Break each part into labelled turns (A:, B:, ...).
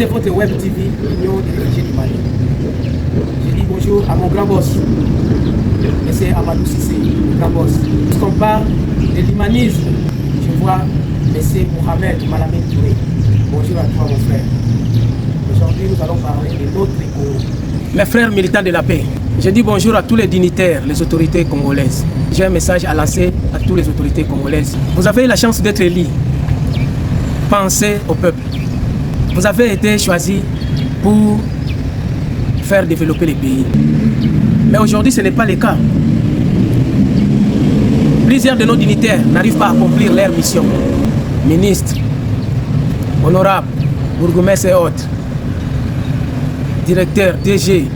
A: C'est votre web TV, l'Union des réfugiés du Mali. Je dis bonjour à mon grand boss, M. Amadou Cissé, le grand boss. Lorsqu'on parle de l'humanisme, je vois M. Mohamed Malamine Touré. Bonjour à toi, mon frère. Aujourd'hui, nous allons parler de notre Congo. Mes frères militants de la paix, je dis bonjour à tous les dignitaires, les autorités congolaises. J'ai un message à lancer à toutes les autorités congolaises. Vous avez eu la chance d'être élus. Pensez au peuple. Vous avez été choisi pour faire développer les pays. Mais aujourd'hui, ce n'est pas le cas. Plusieurs de nos dignitaires n'arrivent pas à accomplir leur mission. Ministres, honorables, bourgmestres et autres, directeurs, DG,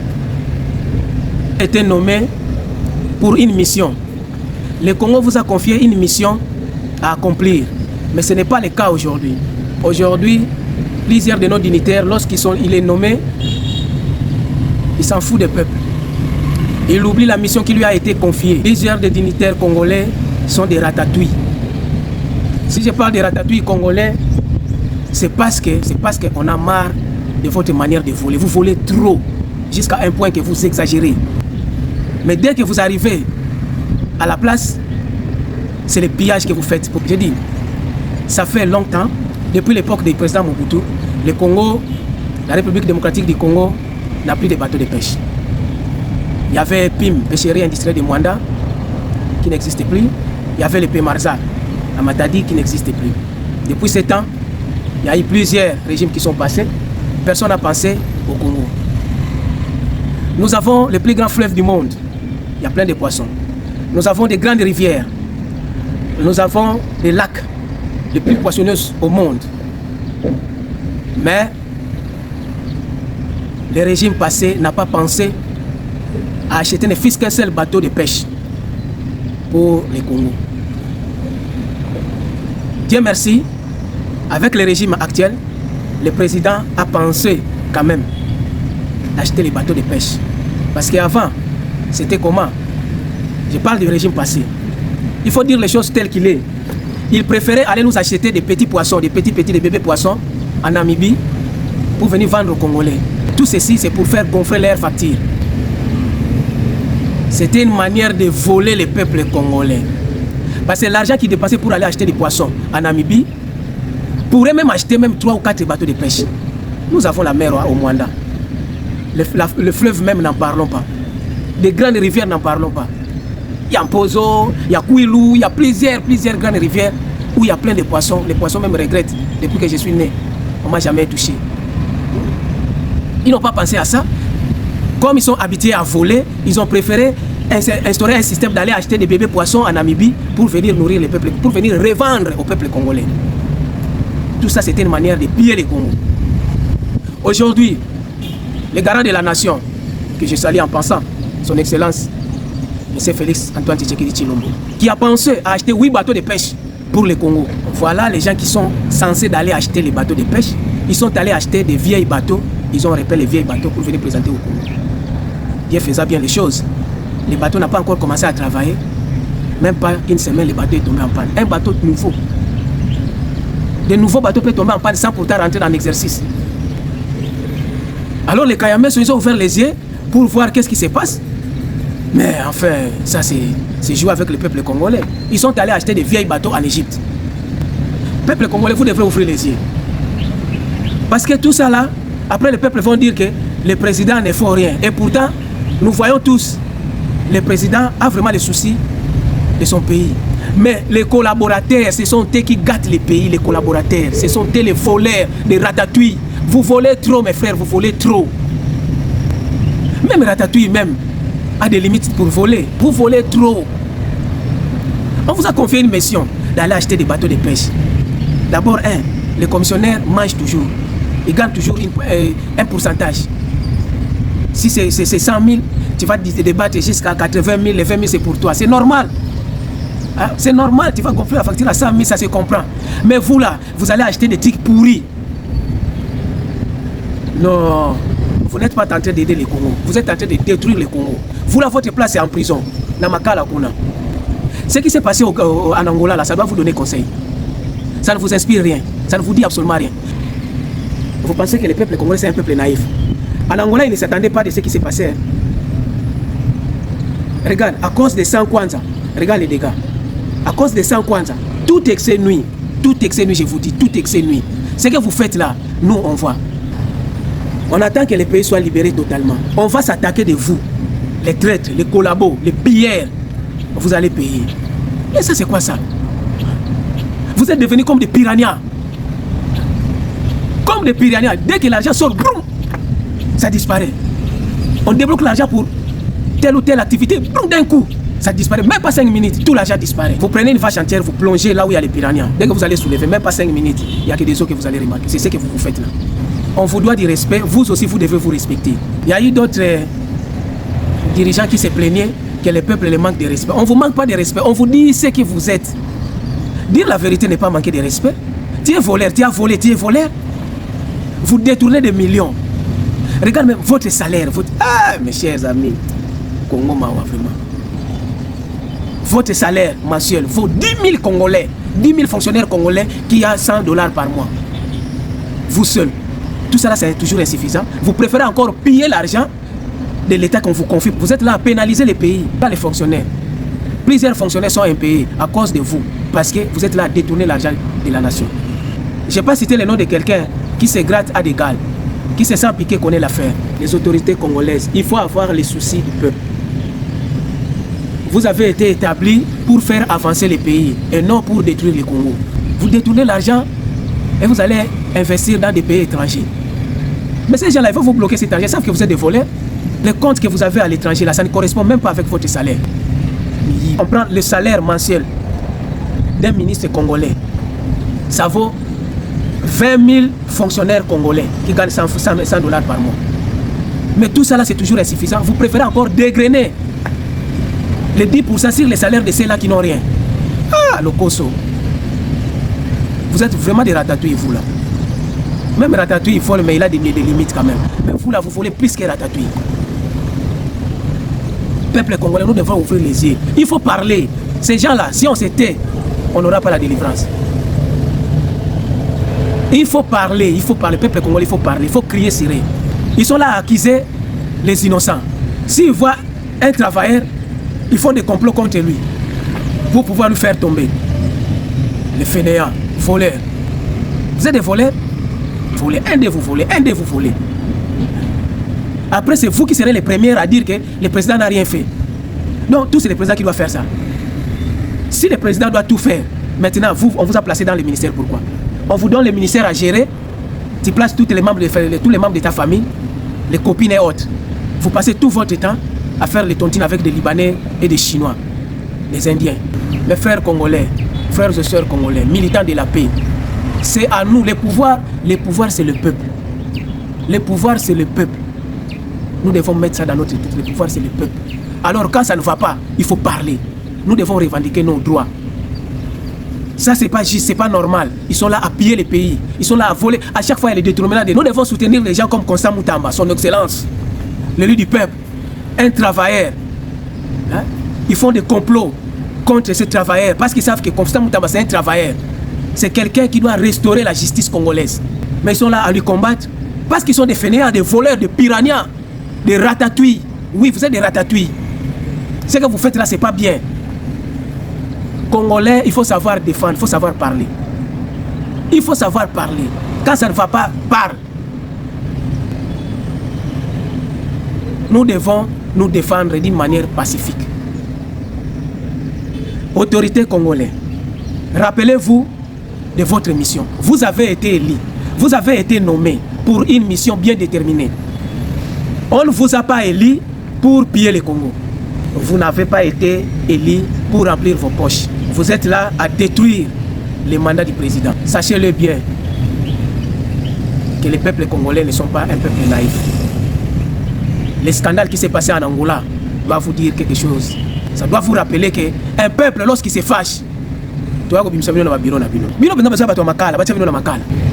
A: étaient nommés pour une mission. Le Congo vous a confié une mission à accomplir. Mais ce n'est pas le cas aujourd'hui. Aujourd'hui, plusieurs de nos dignitaires, lorsqu'il est nommé, il s'en fout du peuple. Il oublie la mission qui lui a été confiée. Plusieurs des dignitaires congolais sont des ratatouilles. Si je parle des ratatouilles congolais, c'est parce qu'on a marre de votre manière de voler. Vous volez trop, jusqu'à un point que vous exagérez. Mais dès que vous arrivez à la place, c'est le pillage que vous faites. Je dis, ça fait longtemps, depuis l'époque du président Mobutu, le Congo, la République démocratique du Congo, n'a plus de bateaux de pêche. Il y avait PIM, pêcherie industrielle de Mwanda, qui n'existe plus. Il y avait le Pemarza, à Matadi, qui n'existe plus. Depuis 7 ans, il y a eu plusieurs régimes qui sont passés. Personne n'a pensé au Congo. Nous avons le plus grand fleuve du monde. Il y a plein de poissons. Nous avons des grandes rivières. Nous avons des lacs les plus poissonneux au monde. Mais le régime passé n'a pas pensé à acheter ne fût qu'un seul bateau de pêche pour le Congo. Dieu merci, avec le régime actuel, le président a pensé quand même d'acheter les bateaux de pêche. Parce qu'avant, c'était comment? Je parle du régime passé. Il faut dire les choses telles qu'il est. Il préférait aller nous acheter des petits poissons, des bébés poissons en Namibie pour venir vendre aux Congolais. Tout ceci, c'est pour faire gonfler leurs factures. C'était une manière de voler le peuple congolais. Parce que l'argent qu'il dépensait pour aller acheter des poissons en Namibie pourrait même acheter même 3 ou 4 bateaux de pêche. Nous avons la mer au Mwanda. Le fleuve même, n'en parlons pas. Des grandes rivières, n'en parlons pas. Il y a Mpozo, il y a Kouilou, il y a plusieurs grandes rivières où il y a plein de poissons. Les poissons même regrettent depuis que je suis né. On ne m'a jamais touché. Ils n'ont pas pensé à ça. Comme ils sont habitués à voler, ils ont préféré instaurer un système d'aller acheter des bébés poissons en Namibie pour venir nourrir le peuple, pour venir revendre au peuple congolais. Tout ça, c'était une manière de piller les Congos. Aujourd'hui, le garant de la nation, que je salue en pensant, son Excellence, M. Félix Antoine Tshisekedi Tshilombo, qui a pensé à acheter 8 bateaux de pêche pour le Congo. Voilà les gens qui sont censés d'aller acheter les bateaux de pêche. Ils sont allés acheter des vieilles bateaux. Ils ont repéré les vieilles bateaux pour venir présenter au Congo. Dieu faisait bien les choses. Les bateaux n'ont pas encore commencé à travailler. Même pas une semaine, le bateau est tombé en panne. Un bateau nouveau. De nouveaux bateaux peuvent tomber en panne sans pourtant rentrer dans l'exercice. Alors les Kayamés, ils ont ouvert les yeux pour voir qu'est-ce qui se passe. Mais enfin, ça c'est jouer avec le peuple congolais. Ils sont allés acheter des vieilles bateaux en Égypte. Peuple congolais, vous devrez ouvrir les yeux. Parce que tout ça là, après le peuple vont dire que le président ne fait rien. Et pourtant, nous voyons tous, le président a vraiment les soucis de son pays. Mais les collaborateurs, ce sont eux qui gâtent les pays, les collaborateurs. Ce sont eux les voleurs, les ratatouilles. Vous volez trop, mes frères, vous volez trop. Même ratatouille même a des limites pour voler. Vous volez trop. On vous a confié une mission d'aller acheter des bateaux de pêche. D'abord, les commissionnaires mangent toujours. Ils gagnent toujours un pourcentage. Si c'est 100 000, tu vas te débattre jusqu'à 80 000, les 20 000 c'est pour toi. C'est normal. Hein? C'est normal, tu vas gonfler la facture à 100 000, ça se comprend. Mais vous là, vous allez acheter des trucs pourris. Non, vous n'êtes pas en train d'aider les Congos. Vous êtes en train de détruire les Congos. Vous là, votre place est en prison. Namakala Kuna. Ce qui s'est passé en Angola, là, ça doit vous donner conseil. Ça ne vous inspire rien. Ça ne vous dit absolument rien. Vous pensez que le peuple congolais c'est un peuple naïf? En Angola, ils ne s'attendaient pas de ce qui s'est passé. Regarde, à cause des 100 kwanza, regarde les dégâts. À cause des 100 kwanza, tout excès nuit, je vous dis, tout excès nuit. Ce que vous faites là, nous on voit. On attend que les pays soient libérés totalement. On va s'attaquer de vous, les traîtres, les collabos, les pilleurs. Vous allez payer. Et ça c'est quoi ça? Vous êtes devenus comme des piranhas. Comme des piranhas. Dès que l'argent sort, boum, ça disparaît. On débloque l'argent pour telle ou telle activité, boum, d'un coup, ça disparaît. Même pas 5 minutes, tout l'argent disparaît. Vous prenez une vache entière, vous plongez là où il y a les piranhas. Dès que vous allez soulever, même pas 5 minutes, il n'y a que des eaux que vous allez remarquer. C'est ce que vous faites là. On vous doit du respect, vous aussi vous devez vous respecter. Il y a eu d'autres dirigeants qui se plaignaient que le peuple les manque de respect. On ne vous manque pas de respect, on vous dit ce que vous êtes. Dire la vérité n'est pas manquer de respect. Tu es voleur, tu as volé, tu es voleur. Vous détournez des millions. Regarde même votre salaire. Ah, mes chers amis, Congo Mawa, vraiment. Votre salaire mensuel vaut 10 000 Congolais, 10 000 fonctionnaires congolais qui ont $100 par mois. Vous seul. Tout ça là, c'est toujours insuffisant. Vous préférez encore piller l'argent de l'État qu'on vous confie. Vous êtes là à pénaliser les pays, pas les fonctionnaires. Plusieurs fonctionnaires sont impayés à cause de vous, parce que vous êtes là à détourner l'argent de la nation. Je n'ai pas cité le nom de quelqu'un qui se gratte à des gales, qui se sent piquer connaît l'affaire. Les autorités congolaises, il faut avoir les soucis du peuple. Vous avez été établis pour faire avancer les pays et non pour détruire le Congo. Vous détournez l'argent et vous allez investir dans des pays étrangers. Mais ces gens-là, il faut vous bloquer cet argent. Ils savent que vous êtes des voleurs. Les comptes que vous avez à l'étranger, là, ça ne correspond même pas avec votre salaire. On prend le salaire mensuel d'un ministre congolais. Ça vaut 20 000 fonctionnaires congolais qui gagnent $100 par mois. Mais tout ça là, c'est toujours insuffisant. Vous préférez encore dégrainer les 10% sur les salaires de ceux-là qui n'ont rien. Ah, le Koso. Vous êtes vraiment des ratatouilles, vous là. Même Ratatouille, il faut, mais il a des limites quand même. Mais vous là, vous voulez plus que Ratatouille. Peuple congolais, nous devons ouvrir les yeux. Il faut parler. Ces gens-là, si on se tait, on n'aura pas la délivrance. Il faut parler, peuple congolais, il faut parler, il faut crier sur eux. Ils sont là à accuser les innocents. S'ils voient un travailleur, ils font des complots contre lui pour pouvoir lui faire tomber. Les fainéants, voleurs. Vous êtes des voleurs? Volez, un de vous volez, un de vous volez. Après, c'est vous qui serez les premiers à dire que le président n'a rien fait. Non, tout c'est le président qui doit faire ça. Si le président doit tout faire, maintenant, on vous a placé dans le ministère, pourquoi? On vous donne le ministère à gérer, tu places tous les membres de ta famille, les copines et autres. Vous passez tout votre temps à faire les tontines avec des Libanais et des Chinois, des Indiens. Mes frères congolais, frères et sœurs congolais, militants de la paix, c'est à nous, les pouvoirs c'est le peuple. Les pouvoirs c'est le peuple. Nous devons mettre ça dans notre tête, le pouvoir c'est le peuple. Alors quand ça ne va pas, il faut parler. Nous devons revendiquer nos droits. Ça c'est pas juste, c'est pas normal. Ils sont là à piller les pays, ils sont là à voler. À chaque fois il y a des détournements. Nous devons soutenir les gens comme Constant Moutamba, son excellence, l'élu du peuple, un travailleur. Hein? Ils font des complots contre ces travailleurs parce qu'ils savent que Constant Moutamba c'est un travailleur. C'est quelqu'un qui doit restaurer la justice congolaise. Mais ils sont là à lui combattre parce qu'ils sont des fainéants, des voleurs, des piranhas, des ratatouilles. Oui, vous êtes des ratatouilles. Ce que vous faites là, c'est pas bien. Congolais, il faut savoir défendre, il faut savoir parler. Il faut savoir parler. Quand ça ne va pas, parle. Nous devons nous défendre d'une manière pacifique. Autorités congolaises, rappelez-vous de votre mission. Vous avez été élu, vous avez été nommé pour une mission bien déterminée. On ne vous a pas élu pour piller le Congo. Vous n'avez pas été élu pour remplir vos poches. Vous êtes là à détruire les mandats du président. Sachez-le bien que les peuples congolais ne sont pas un peuple naïf. Le scandale qui s'est passé en Angola doit vous dire quelque chose. Ça doit vous rappeler qu'un peuple, lorsqu'il se fâche,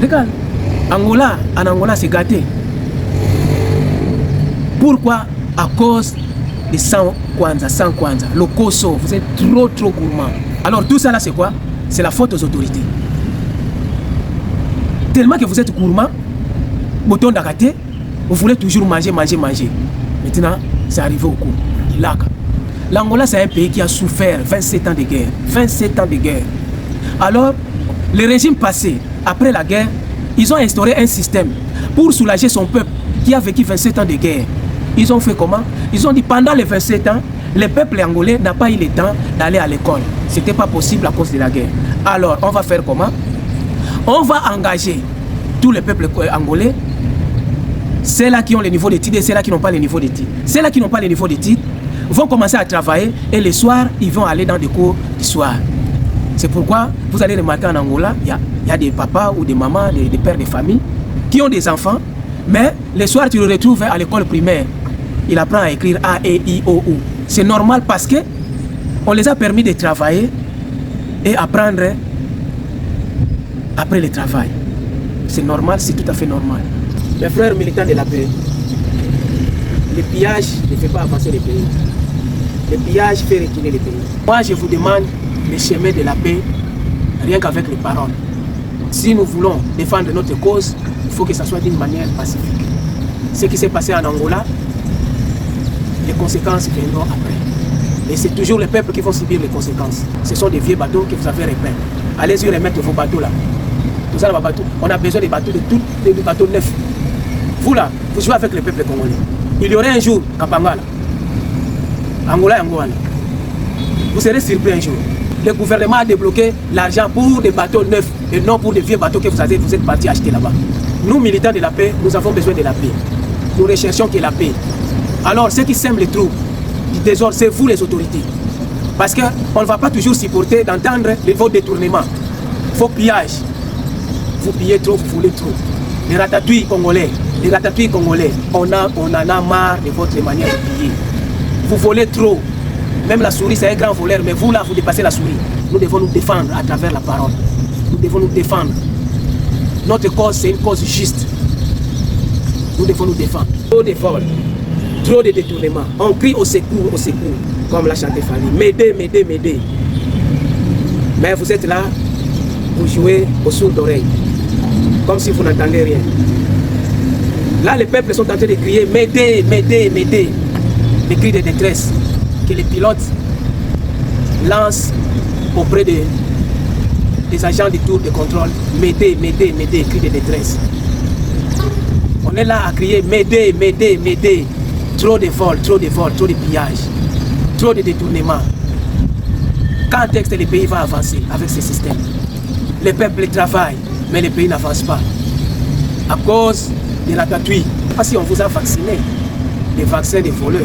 A: regarde, Angola, en Angola, c'est gâté. Pourquoi? À cause de 100 kwanza. Le Koso, vous êtes trop gourmand. Alors tout ça là, c'est quoi? C'est la faute aux autorités. Tellement que vous êtes gourmand, bouton d'arrêter, vous voulez toujours manger. Maintenant, c'est arrivé au coup. L'Angola, c'est un pays qui a souffert 27 ans de guerre. 27 ans de guerre. Alors, le régime passé, après la guerre, ils ont instauré un système pour soulager son peuple qui a vécu 27 ans de guerre. Ils ont fait comment? Ils ont dit pendant les 27 ans, le peuple angolais n'a pas eu le temps d'aller à l'école. Ce n'était pas possible à cause de la guerre. Alors, on va faire comment? On va engager tous les peuples angolais, ceux-là qui ont le niveau d'études et ceux-là qui n'ont pas le niveau d'études. Ceux-là qui n'ont pas le niveau d'études vont commencer à travailler et le soir, ils vont aller dans des cours du soir. C'est pourquoi vous allez remarquer en Angola, il y a des papas ou des mamans, des pères de famille qui ont des enfants, mais le soir, tu le retrouves à l'école primaire. Il apprend à écrire A, E, I, O, U. C'est normal parce que on les a permis de travailler et apprendre après le travail. C'est normal, c'est tout à fait normal. Mes frères militants de la paix, le pillage ne fait pas avancer le pays. Le pillage fait reculer le pays. Moi, je vous demande le chemin de la paix, rien qu'avec les paroles. Si nous voulons défendre notre cause, il faut que ça soit d'une manière pacifique. Ce qui s'est passé en Angola, les conséquences viendront après. Et c'est toujours les peuples qui vont subir les conséquences. Ce sont des vieux bateaux que vous avez repeints. Allez-y remettre vos bateaux là. Tout ça, bateaux. On a besoin des bateaux, de tous les bateaux neufs. Vous là, vous jouez avec le peuple congolais. Il y aurait un jour, Kapangala, Angola. Vous serez surpris un jour. Le gouvernement a débloqué l'argent pour des bateaux neufs et non pour des vieux bateaux que vous êtes partis acheter là-bas. Nous, militants de la paix, nous avons besoin de la paix. Nous recherchons que la paix. Alors, ceux qui sèment les troubles du désordre, c'est vous les autorités. Parce qu'on ne va pas toujours supporter d'entendre vos détournements, vos pillages. Vous pillez trop, vous voulez trop. Les ratatouilles congolais, on en a marre de votre manière de piller. Vous volez trop. Même la souris, c'est un grand voleur, mais vous là, vous dépassez la souris. Nous devons nous défendre à travers la parole. Nous devons nous défendre. Notre cause, c'est une cause juste. Nous devons nous défendre. Trop de vols, trop de détournements. On crie au secours, comme l'a chanté Fali. M'aider. Mais vous êtes là, vous jouez au sourd d'oreille, comme si vous n'entendez rien. Là, les peuples sont en train de crier m'aider. Des cris de détresse que les pilotes lancent auprès des agents du tour de contrôle. M'aider, cris de détresse. On est là à crier m'aider. Trop de vols, trop de pillages, trop de détournements. Quand est-ce que le pays va avancer avec ce système? Les peuples travaillent, mais le pays n'avance pas. À cause de la ratatouille. Pas si on vous a vacciné, des vaccins des voleurs.